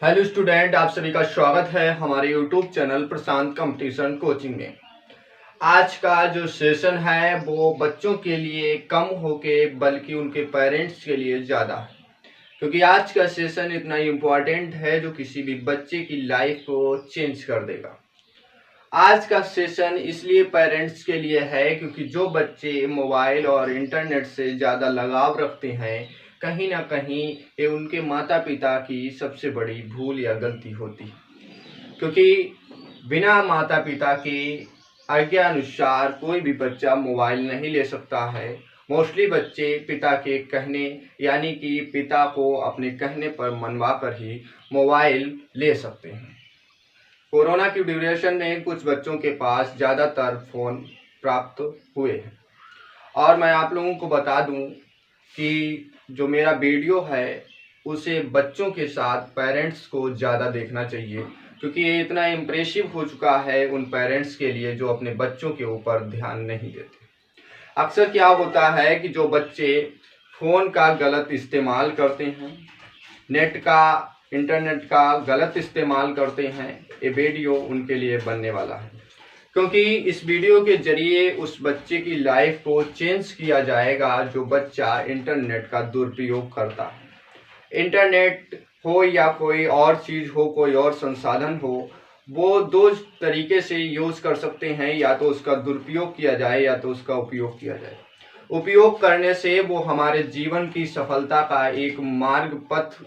Hello student, आप सभी का स्वागत है हमारे यूट्यूब चैनल प्रशांत कंपटीशन कोचिंग में। आज का जो सेशन है वो बच्चों के लिए कम होके बल्कि उनके पेरेंट्स के लिए ज़्यादा है, क्योंकि आज का सेशन इतना इम्पोर्टेंट है जो किसी भी बच्चे की लाइफ को चेंज कर देगा। आज का सेशन इसलिए पेरेंट्स के लिए है क्योंकि जो बच्चे मोबाइल और इंटरनेट से ज़्यादा लगाव रखते हैं, कहीं ना कहीं ये उनके माता पिता की सबसे बड़ी भूल या गलती होती है। क्योंकि बिना माता पिता के आज्ञा अनुसार कोई भी बच्चा मोबाइल नहीं ले सकता है। मोस्टली बच्चे पिता के कहने यानी कि पिता को अपने कहने पर मनवा कर ही मोबाइल ले सकते हैं। कोरोना की ड्यूरेशन में कुछ बच्चों के पास ज़्यादातर फ़ोन प्राप्त हुए हैं, और मैं आप लोगों को बता दूं कि जो मेरा वीडियो है उसे बच्चों के साथ पेरेंट्स को ज़्यादा देखना चाहिए, क्योंकि ये इतना इम्प्रेसिव हो चुका है उन पेरेंट्स के लिए जो अपने बच्चों के ऊपर ध्यान नहीं देते। अक्सर क्या होता है कि जो बच्चे फ़ोन का गलत इस्तेमाल करते हैं, नेट का इंटरनेट का गलत इस्तेमाल करते हैं, ये वीडियो उनके लिए बनने वाला है, क्योंकि इस वीडियो के जरिए उस बच्चे की लाइफ को चेंज किया जाएगा जो बच्चा इंटरनेट का दुरुपयोग करता है। इंटरनेट हो या कोई और चीज़ हो, कोई और संसाधन हो, वो दो तरीके से यूज़ कर सकते हैं, या तो उसका दुरुपयोग किया जाए या तो उसका उपयोग किया जाए। उपयोग करने से वो हमारे जीवन की सफलता का एक मार्ग पथ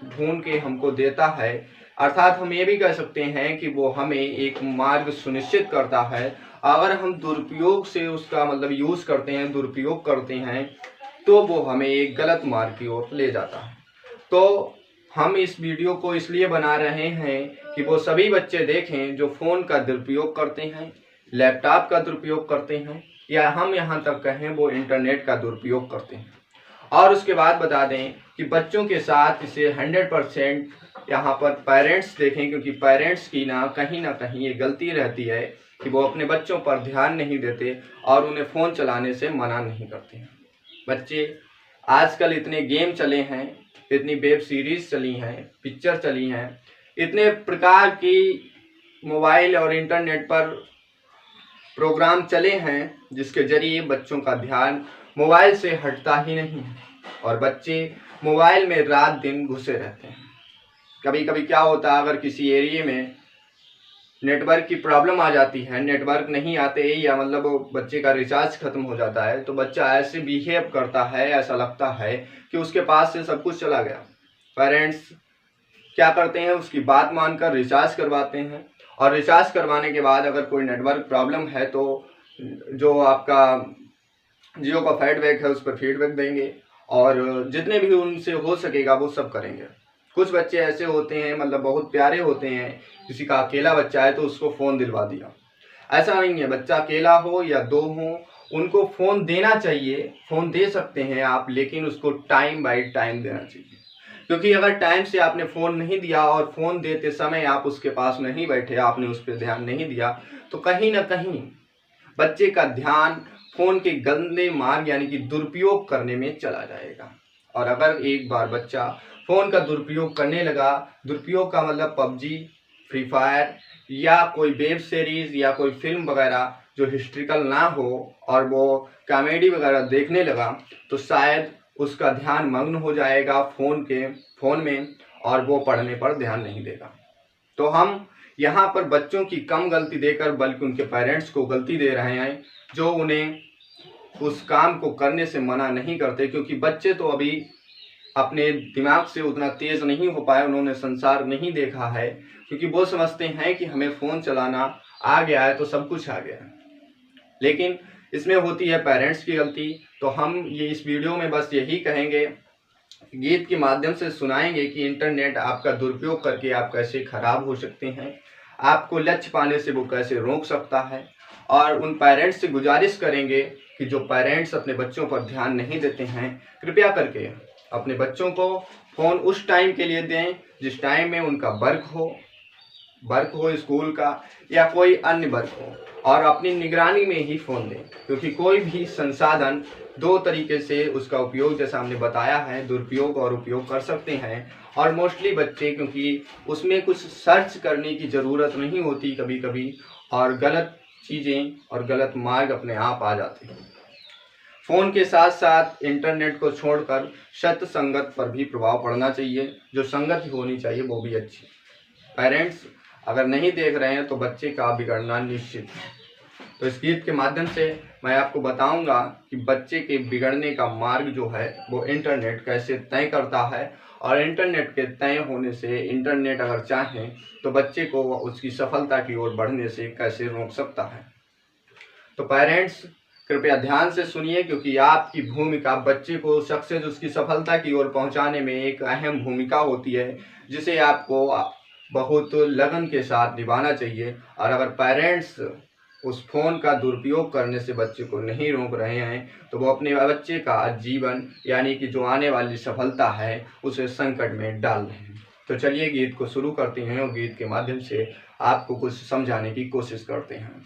ढूंढ के हमको देता है, अर्थात हम ये भी कह सकते हैं कि वो हमें एक मार्ग सुनिश्चित करता है। अगर हम दुरुपयोग से उसका मतलब यूज़ करते हैं, दुरुपयोग करते हैं, तो वो हमें एक गलत मार्ग की ओर ले जाता है। तो हम इस वीडियो को इसलिए बना रहे हैं कि वो सभी बच्चे देखें जो फ़ोन का दुरुपयोग करते हैं, लैपटॉप का दुरुपयोग करते हैं, या हम यहाँ तक कहें वो इंटरनेट का दुरुपयोग करते हैं। और उसके बाद बता दें कि बच्चों के साथ इसे 100% यहाँ पर पेरेंट्स देखें, क्योंकि पेरेंट्स की ना कहीं ये गलती रहती है कि वो अपने बच्चों पर ध्यान नहीं देते और उन्हें फ़ोन चलाने से मना नहीं करते हैं। बच्चे आजकल इतने गेम चले हैं, इतनी वेब सीरीज़ चली हैं, पिक्चर चली हैं, इतने प्रकार की मोबाइल और इंटरनेट पर प्रोग्राम चले हैं जिसके ज़रिए बच्चों का ध्यान मोबाइल से हटता ही नहीं है, और बच्चे मोबाइल में रात दिन घुसे रहते हैं। कभी कभी क्या होता है, अगर किसी एरिया में नेटवर्क की प्रॉब्लम आ जाती है, नेटवर्क नहीं आते या मतलब बच्चे का रिचार्ज खत्म हो जाता है, तो बच्चा ऐसे बिहेव करता है, ऐसा लगता है कि उसके पास से सब कुछ चला गया। पेरेंट्स क्या करते हैं, उसकी बात मानकर रिचार्ज करवाते हैं, और रिचार्ज करवाने के बाद अगर कोई नेटवर्क प्रॉब्लम है तो जो आपका जियो का फीडबैक है उस पर फीडबैक देंगे, और जितने भी उनसे हो सकेगा वो सब करेंगे। कुछ बच्चे ऐसे होते हैं, मतलब बहुत प्यारे होते हैं, किसी का अकेला बच्चा है तो उसको फ़ोन दिलवा दिया। ऐसा नहीं है, बच्चा अकेला हो या दो हो, उनको फ़ोन देना चाहिए, फ़ोन दे सकते हैं आप, लेकिन उसको टाइम बाय टाइम देना चाहिए। क्योंकि अगर टाइम से आपने फ़ोन नहीं दिया और फ़ोन देते समय आप उसके पास नहीं बैठे, आपने उस पर ध्यान नहीं दिया, तो कहीं ना कहीं बच्चे का ध्यान फ़ोन के गंदे मार्ग यानी कि दुरुपयोग करने में चला जाएगा। और अगर एक बार बच्चा फ़ोन का दुरुपयोग करने लगा, दुरुपयोग का मतलब पबजी, फ्री फायर या कोई वेब सीरीज़ या कोई फिल्म वगैरह जो हिस्ट्रिकल ना हो, और वो कॉमेडी वगैरह देखने लगा, तो शायद उसका ध्यान मग्न हो जाएगा फ़ोन में, और वो पढ़ने पर ध्यान नहीं देगा। तो हम यहाँ पर बच्चों की कम गलती देकर बल्कि उनके पेरेंट्स को गलती दे रहे हैं, जो उन्हें उस काम को करने से मना नहीं करते, क्योंकि बच्चे तो अभी अपने दिमाग से उतना तेज़ नहीं हो पाए, उन्होंने संसार नहीं देखा है, क्योंकि वो समझते हैं कि हमें फ़ोन चलाना आ गया है तो सब कुछ आ गया है। लेकिन इसमें होती है पेरेंट्स की गलती। तो हम ये इस वीडियो में बस यही कहेंगे, गीत के माध्यम से सुनाएंगे कि इंटरनेट आपका दुरुपयोग करके आप कैसे खराब हो सकते हैं, आपको लक्ष्य पाने से वो कैसे रोक सकता है। और उन पेरेंट्स से गुजारिश करेंगे कि जो पेरेंट्स अपने बच्चों पर ध्यान नहीं देते हैं, कृपया करके अपने बच्चों को फ़ोन उस टाइम के लिए दें जिस टाइम में उनका वर्क हो, वर्क हो स्कूल का या कोई अन्य वर्क हो, और अपनी निगरानी में ही फ़ोन दें, क्योंकि कोई भी संसाधन दो तरीके से उसका उपयोग, जैसा हमने बताया है, दुरुपयोग और उपयोग कर सकते हैं। और मोस्टली बच्चे, क्योंकि उसमें कुछ सर्च करने की ज़रूरत नहीं होती कभी कभी, और गलत चीज़ें और गलत मार्ग अपने आप आ जाते हैं। फ़ोन के साथ साथ इंटरनेट को छोड़कर सत्संगत पर भी प्रभाव पड़ना चाहिए। जो संगत होनी चाहिए वो भी अच्छी। पेरेंट्स अगर नहीं देख रहे हैं तो बच्चे का बिगड़ना निश्चित है। तो इस गीत के माध्यम से मैं आपको बताऊंगा कि बच्चे के बिगड़ने का मार्ग जो है वो इंटरनेट कैसे तय करता है, और इंटरनेट के तय होने से इंटरनेट अगर चाहें तो बच्चे को उसकी सफलता की ओर बढ़ने से कैसे रोक सकता है। तो पेरेंट्स कृपया ध्यान से सुनिए, क्योंकि आपकी भूमिका बच्चे को सक्सेस, उसकी सफलता की ओर पहुंचाने में एक अहम भूमिका होती है, जिसे आपको बहुत लगन के साथ निभाना चाहिए। और अगर पेरेंट्स उस फोन का दुरुपयोग करने से बच्चे को नहीं रोक रहे हैं तो वो अपने बच्चे का जीवन, यानी कि जो आने वाली सफलता है, उसे संकट में डाल रहे हैं। तो चलिए गीत को शुरू करते हैं और गीत के माध्यम से आपको कुछ समझाने की कोशिश करते हैं।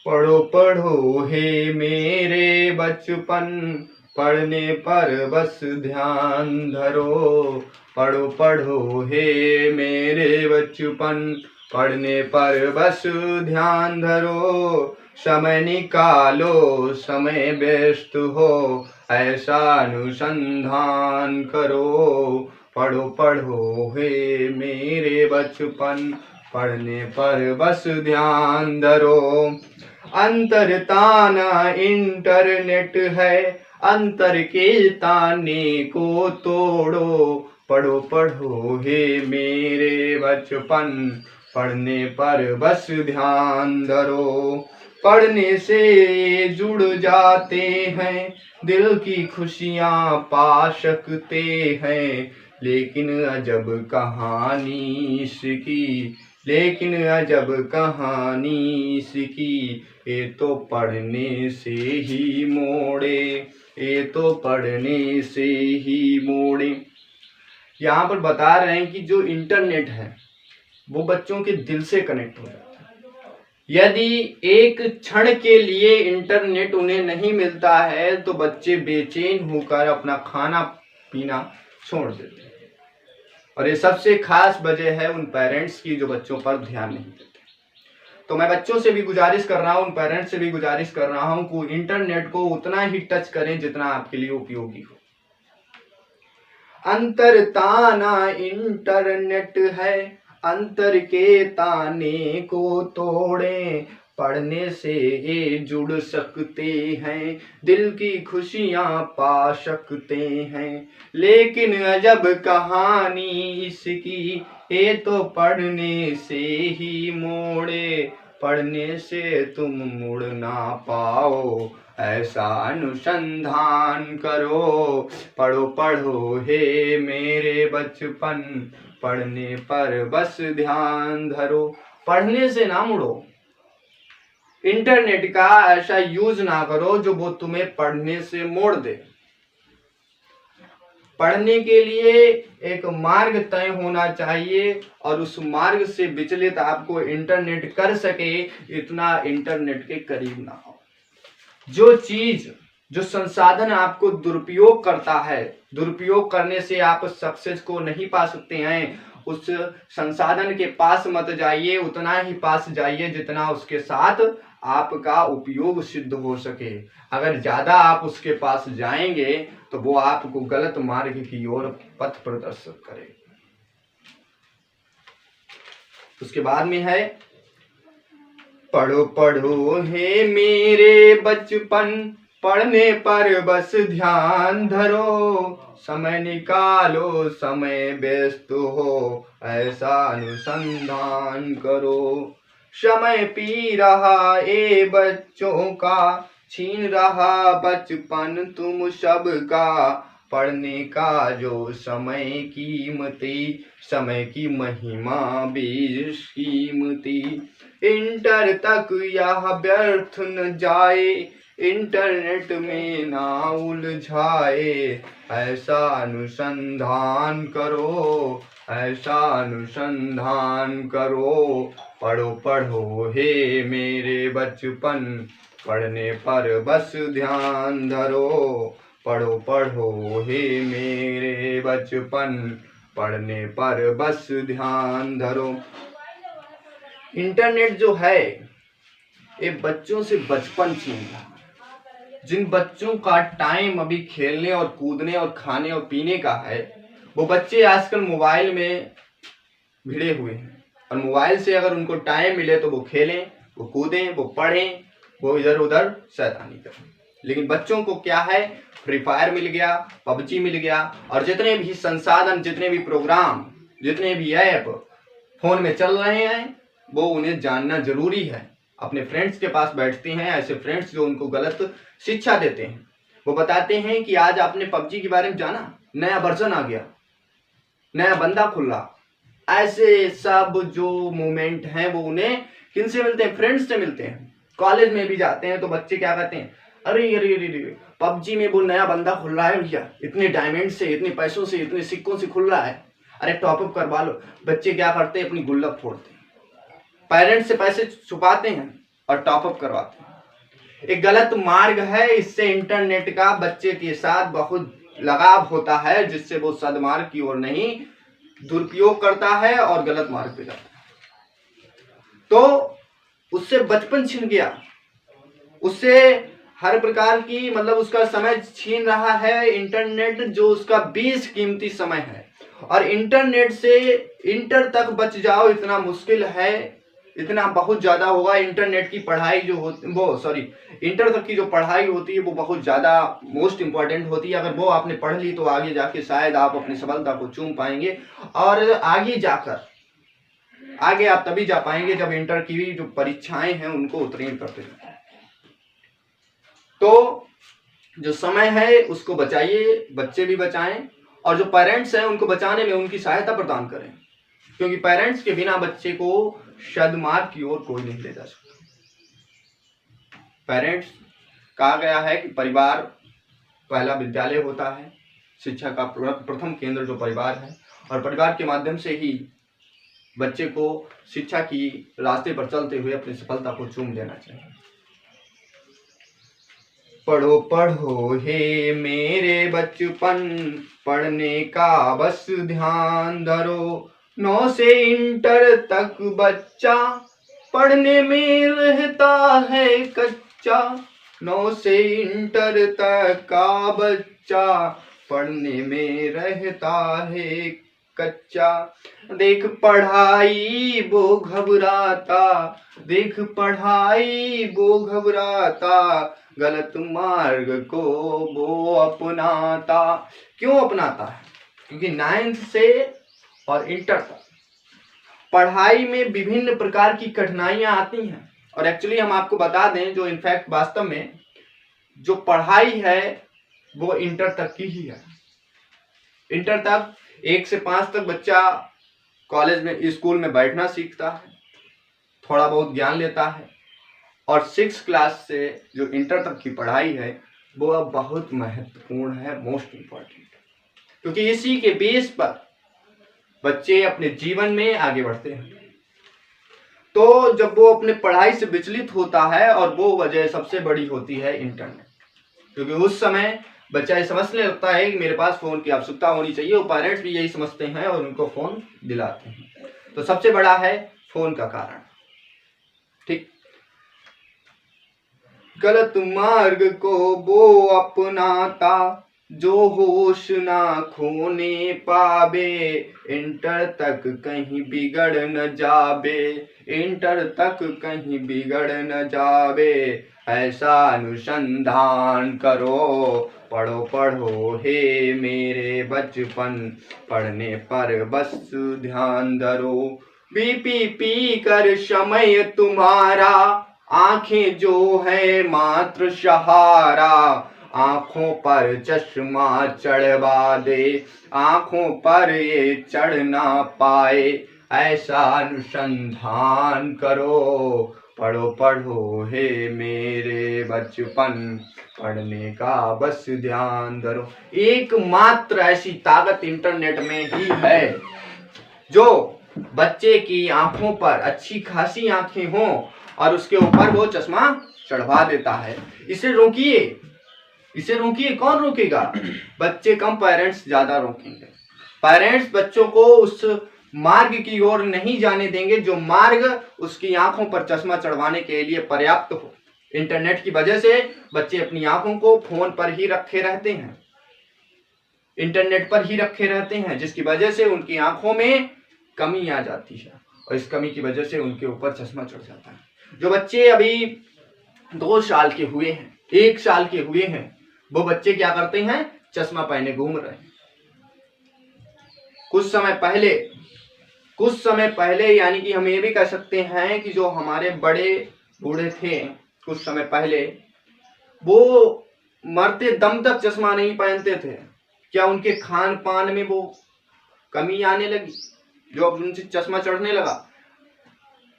पढ़ो पढ़ो हे मेरे बचपन, पढ़ने पर बस ध्यान धरो। पढ़ो पढ़ो हे मेरे बचपन, पढ़ने पर बस ध्यान धरो। समय निकालो समय व्यस्त हो, ऐसा अनुसंधान करो। पढ़ो पढ़ो हे मेरे बचपन, पढ़ने पर बस ध्यान धरो। अंतर ताना इंटरनेट है, अंतर के ताने को तोड़ो। पढ़ो पढ़ो हे मेरे बचपन, पढ़ने पर बस ध्यान धरो। पढ़ने से जुड़ जाते हैं, दिल की खुशियाँ पा सकते हैं। लेकिन अजब कहानी इसकी, लेकिन अजब कहानी इसकी, ये तो पढ़ने से ही मोड़े, ये तो पढ़ने से ही मोड़े। यहाँ पर बता रहे हैं कि जो इंटरनेट है वो बच्चों के दिल से कनेक्ट हो जाता है। यदि एक क्षण के लिए इंटरनेट उन्हें नहीं मिलता है तो बच्चे बेचैन होकर अपना खाना पीना छोड़ देते हैं। और ये सबसे खास वजह है उन पेरेंट्स की जो बच्चों पर ध्यान नहीं देते। तो मैं बच्चों से भी गुजारिश कर रहा हूँ, उन पेरेंट्स से भी गुजारिश कर रहा हूँ कि इंटरनेट को उतना ही टच करें जितना आपके लिए उपयोगी हो। अंतर ताना इंटरनेट है, अंतर के ताने को तोड़ें। पढ़ने से ये जुड़ सकते हैं, दिल की खुशियाँ पा सकते हैं। लेकिन अजब कहानी इसकी, ये तो पढ़ने से ही मोड़े। पढ़ने से तुम मुड़ ना पाओ, ऐसा अनुसंधान करो। पढ़ो पढ़ो हे मेरे बचपन, पढ़ने पर बस ध्यान धरो। पढ़ने से ना मुड़ो, इंटरनेट का ऐसा यूज ना करो जो वो तुम्हें पढ़ने से मोड़ दे। पढ़ने के लिए एक मार्ग तय होना चाहिए, और उस मार्ग से विचलित आपको इंटरनेट कर सके इतना इंटरनेट के करीब ना हो। जो चीज, जो संसाधन आपको दुरुपयोग करता है, दुरुपयोग करने से आप सक्सेस को नहीं पा सकते हैं, उस संसाधन के पास मत जाइए। उतना ही पास जाइए जितना उसके साथ आपका उपयोग सिद्ध हो सके। अगर ज्यादा आप उसके पास जाएंगे तो वो आपको गलत मार्ग की ओर पथ प्रदर्शित करेगी। उसके बाद में है, पढ़ो पढ़ो हे मेरे बचपन, पढ़ने पर बस ध्यान धरो। समय निकालो समय व्यस्त हो, ऐसा अनुसंधान करो। समय पी रहा ए बच्चों का, छीन रहा बचपन तुम सबका। पढ़ने का जो समय कीमती, समय की महिमा बेश कीमती। इंटर तक यह व्यर्थ न जाए, इंटरनेट में ना उलझाए, ऐसा अनुसंधान करो, ऐसा अनुसंधान करो। पढ़ो पढ़ो हे मेरे बचपन, पढ़ने पर बस ध्यान धरो। पढ़ो पढ़ो हे मेरे बचपन, पढ़ने पर बस ध्यान धरो। इंटरनेट जो है ये बच्चों से बचपन छीन रहा। जिन बच्चों का टाइम अभी खेलने और कूदने और खाने और पीने का है, वो बच्चे आजकल मोबाइल में भिड़े हुए हैं। और मोबाइल से अगर उनको टाइम मिले तो वो खेलें, वो कूदें, वो पढ़ें, वो इधर उधर शैतानी करें। लेकिन बच्चों को क्या है, फ्री फायर मिल गया, पबजी मिल गया, और जितने भी संसाधन, जितने भी प्रोग्राम, जितने भी ऐप फोन में चल रहे हैं, वो उन्हें जानना जरूरी है। अपने फ्रेंड्स के पास बैठते हैं ऐसे फ्रेंड्स जो उनको गलत शिक्षा देते हैं। वो बताते हैं कि आज आपने पबजी के बारे में जाना, नया वर्जन आ गया, नया बंदा खुला। ऐसे सब जो मोमेंट हैं वो उन्हें किनसे मिलते हैं, फ्रेंड्स से मिलते हैं। कॉलेज में भी जाते हैं तो बच्चे क्या कहते हैं, अरे अरे अरे पबजी में वो नया बंदा खुल रहा है भैया, इतने डायमंड से, इतने पैसों से, इतने सिक्कों से खुल रहा है, अरे टॉपअप करवा लो। बच्चे क्या करते हैं, अपनी गुल्लक फोड़ते हैं, पेरेंट्स से पैसे छुपाते हैं और टॉपअप करवाते हैं। एक गलत मार्ग है। इससे इंटरनेट का बच्चे के साथ बहुत लगाव होता है, जिससे वो सदमार्ग की ओर नहीं दुरुपयोग करता है और गलत मार्ग पे जाता है। तो उससे बचपन छिन गया, उससे हर प्रकार की मतलब उसका समय छीन रहा है इंटरनेट, जो उसका बेशकीमती समय है। और इंटरनेट से इंटर तक बच जाओ इतना मुश्किल है, इतना बहुत ज्यादा होगा। इंटरनेट की पढ़ाई जो होती इंटर तक की जो पढ़ाई होती है वो बहुत ज्यादा मोस्ट इंपॉर्टेंट होती है। अगर वो आपने पढ़ ली तो आगे जाके शायद आप अपनी सफलता को चूम पाएंगे। और आगे आप तभी जा पाएंगे जब इंटर की जो परीक्षाएं हैं उनको उत्तीर्ण करते हैं। तो जो समय है उसको बचाइए, बच्चे भी बचाएं, और जो पेरेंट्स हैं उनको बचाने में उनकी सहायता प्रदान करें, क्योंकि पेरेंट्स के बिना बच्चे को सद्मार्ग की ओर कोई नहीं ले जा सकता। पेरेंट्स, कहा गया है कि परिवार पहला विद्यालय होता है, शिक्षा का प्रथम केंद्र जो परिवार है, और परिवार के माध्यम से ही बच्चे को शिक्षा की रास्ते पर चलते हुए अपनी सफलता को चूम लेना चाहिए। पढ़ो पढ़ो हे मेरे बचपन, पढ़ने का बस ध्यान धरो। 9 से इंटर तक बच्चा पढ़ने में रहता है कच्चा। 9 से इंटर तक का बच्चा पढ़ने में रहता है कच्चा। देख पढ़ाई वो घबराता, देख पढ़ाई वो घबराता, गलत मार्ग को वो अपनाता। क्यों अपनाता है? क्योंकि 9th से और इंटर तक पढ़ाई में विभिन्न प्रकार की कठिनाइयां आती हैं। और एक्चुअली हम आपको बता दें, जो इनफैक्ट वास्तव में जो पढ़ाई है वो इंटर तक की ही है। इंटर तक 1 से 5 तक बच्चा कॉलेज में, स्कूल में बैठना सीखता है, थोड़ा बहुत ज्ञान लेता है। और 6 क्लास से जो इंटर तक की पढ़ाई है वो अब बहुत महत्वपूर्ण है, मोस्ट इम्पॉर्टेंट, क्योंकि इसी के बेस पर बच्चे अपने जीवन में आगे बढ़ते हैं। तो जब वो अपने पढ़ाई से विचलित होता है, और वो वजह सबसे बड़ी होती है इंटरनेट, क्योंकि उस समय बच्चा ये समझने लगता है कि मेरे पास फोन की आवश्यकता होनी चाहिए, और पेरेंट्स भी यही समझते हैं और उनको फोन दिलाते हैं। तो सबसे बड़ा है फोन का कारण। ठीक, गलत मार्ग को वो अपनाता, जो होश ना खोने पावे, इंटर तक कहीं बिगड़ न जावे, इंटर तक कहीं बिगड़ न जावे, ऐसा अनुसंधान करो। पढ़ो पढ़ो हे मेरे बचपन, पढ़ने पर बस ध्यान धरो। पी पी कर समय तुम्हारा, आंखें जो है मात्र सहारा, आंखों पर चश्मा चढ़वा दे, आंखों पर ये चढ़ ना पाए, ऐसा अनुसंधान करो। पढ़ो पढ़ो हे मेरे बचपन, पढ़ने का बस ध्यान धरो। एकमात्र ऐसी ताकत इंटरनेट में ही है जो बच्चे की आंखों पर अच्छी खासी आंखें हों और उसके ऊपर वो चश्मा चढ़वा देता है। इसे रोकिए, इसे रोकिए। कौन रोकेगा? बच्चे कम, पेरेंट्स ज्यादा रोकेंगे। पेरेंट्स बच्चों को उस मार्ग की ओर नहीं जाने देंगे जो मार्ग उसकी आंखों पर चश्मा चढ़वाने के लिए पर्याप्त हो। इंटरनेट की वजह से बच्चे अपनी आंखों को फोन पर ही रखे रहते हैं, इंटरनेट पर ही रखे रहते हैं, जिसकी वजह से उनकी आंखों में कमी आ जाती है और इस कमी की वजह से उनके ऊपर चश्मा चढ़ जाता है। जो बच्चे अभी 2 साल के हुए हैं, 1 साल के हुए हैं, वो बच्चे क्या करते हैं? चश्मा पहने घूम रहे हैं। कुछ समय पहले यानी कि हम ये भी कह सकते हैं कि जो हमारे बड़े बूढ़े थे कुछ समय पहले, वो मरते दम तक चश्मा नहीं पहनते थे। क्या उनके खान पान में वो कमी आने लगी जो अब उनसे चश्मा चढ़ने लगा?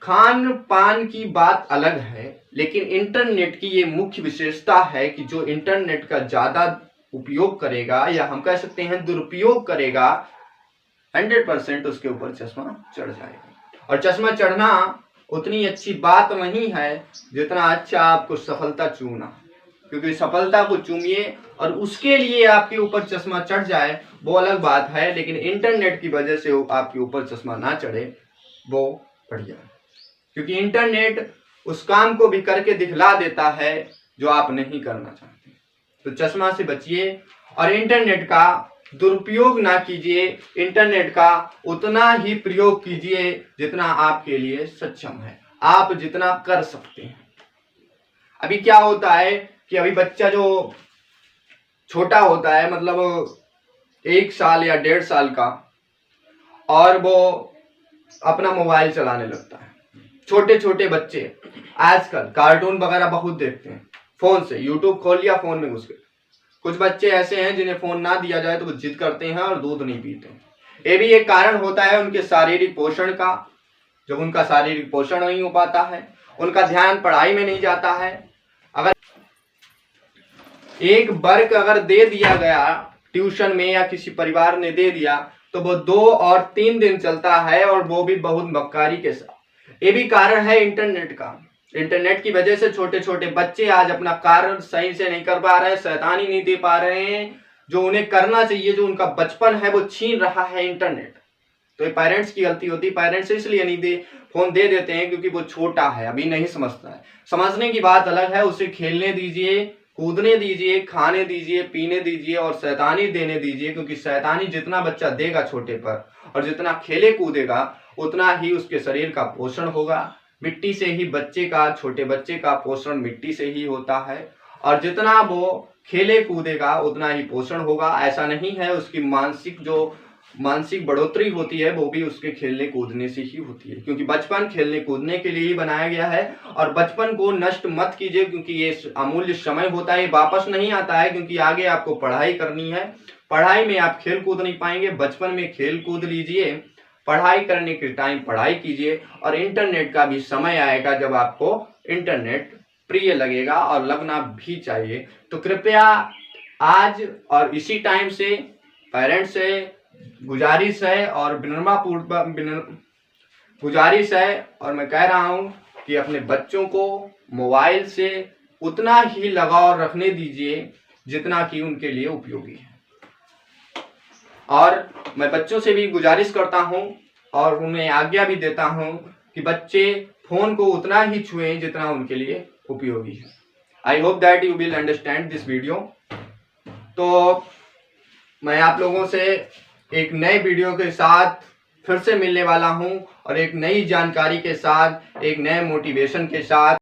खान पान की बात अलग है, लेकिन इंटरनेट की ये मुख्य विशेषता है कि जो इंटरनेट का ज्यादा उपयोग करेगा या हम कह सकते हैं दुरुपयोग करेगा, 100% उसके ऊपर चश्मा चढ़ जाएगा। और चश्मा चढ़ना उतनी अच्छी बात नहीं है जितना अच्छा आपको सफलता चूमना, क्योंकि सफलता को चूमिए और उसके लिए आपके ऊपर चश्मा चढ़ जाए वो अलग बात है, लेकिन इंटरनेट की वजह से आपके ऊपर चश्मा ना चढ़े वो बढ़िया है, क्योंकि इंटरनेट उस काम को भी करके दिखला देता है जो आप नहीं करना चाहते। तो चश्मा से बचिए और इंटरनेट का दुरुपयोग ना कीजिए। इंटरनेट का उतना ही प्रयोग कीजिए जितना आपके लिए सक्षम है, आप जितना कर सकते हैं। अभी क्या होता है कि अभी बच्चा जो छोटा होता है, मतलब 1 साल या 1.5 साल का, और वो अपना मोबाइल चलाने लगता है। छोटे छोटे बच्चे आजकल कार्टून वगैरह बहुत देखते हैं फोन से, यूट्यूब खोल लिया, फोन में घुस गए। कुछ बच्चे ऐसे हैं जिन्हें फोन ना दिया जाए तो वो जिद करते हैं और दूध नहीं पीते। ये भी एक कारण होता है उनके शारीरिक पोषण का। जब उनका शारीरिक पोषण नहीं हो पाता है, उनका ध्यान पढ़ाई में नहीं जाता है। अगर एक वर्ग अगर दे दिया गया ट्यूशन में या किसी परिवार ने दे दिया तो वो 2 और 3 दिन चलता है, और वो भी बहुत मक्कारी के साथ। ये भी कारण है इंटरनेट का। इंटरनेट की वजह से छोटे छोटे बच्चे आज अपना कार्य सही से नहीं कर पा रहे हैं, शैतानी नहीं दे पा रहे हैं जो उन्हें करना चाहिए, जो उनका बचपन है वो छीन रहा है इंटरनेट। तो ये पेरेंट्स की गलती होती है। पेरेंट्स इसलिए नहीं दे फोन दे देते हैं क्योंकि वो छोटा है, अभी नहीं समझता है। समझने की बात अलग है, उसे खेलने दीजिए, कूदने दीजिए, खाने दीजिए, पीने दीजिए और शैतानी देने दीजिए, क्योंकि शैतानी जितना बच्चा देगा छोटे पर और जितना खेले कूदेगा उतना ही उसके शरीर का पोषण होगा। मिट्टी से ही बच्चे का, छोटे बच्चे का पोषण मिट्टी से ही होता है, और जितना वो खेले कूदेगा उतना ही पोषण होगा। ऐसा नहीं है, उसकी मानसिक बढ़ोतरी होती है वो भी उसके खेलने कूदने से ही होती है, क्योंकि बचपन खेलने कूदने के लिए ही बनाया गया है। और बचपन को नष्ट मत कीजिए, क्योंकि ये अमूल्य समय होता है, वापस नहीं आता है, क्योंकि आगे आपको पढ़ाई करनी है। पढ़ाई में आप खेल कूद नहीं पाएंगे। बचपन में खेल कूद लीजिए, पढ़ाई करने के टाइम पढ़ाई कीजिए, और इंटरनेट का भी समय आएगा जब आपको इंटरनेट प्रिय लगेगा और लगना भी चाहिए। तो कृपया आज और इसी टाइम से पेरेंट्स से गुजारिश है और गुजारिश है, और मैं कह रहा हूं कि अपने बच्चों को मोबाइल से उतना ही लगाव रखने दीजिए जितना कि उनके लिए उपयोगी है। और मैं बच्चों से भी गुजारिश करता हूं और उन्हें आज्ञा भी देता हूं कि बच्चे फोन को उतना ही छुएं जितना उनके लिए उपयोगी है। I hope that you will understand this video. तो मैं आप लोगों से एक नए वीडियो के साथ फिर से मिलने वाला हूं, और एक नई जानकारी के साथ, एक नए मोटिवेशन के साथ।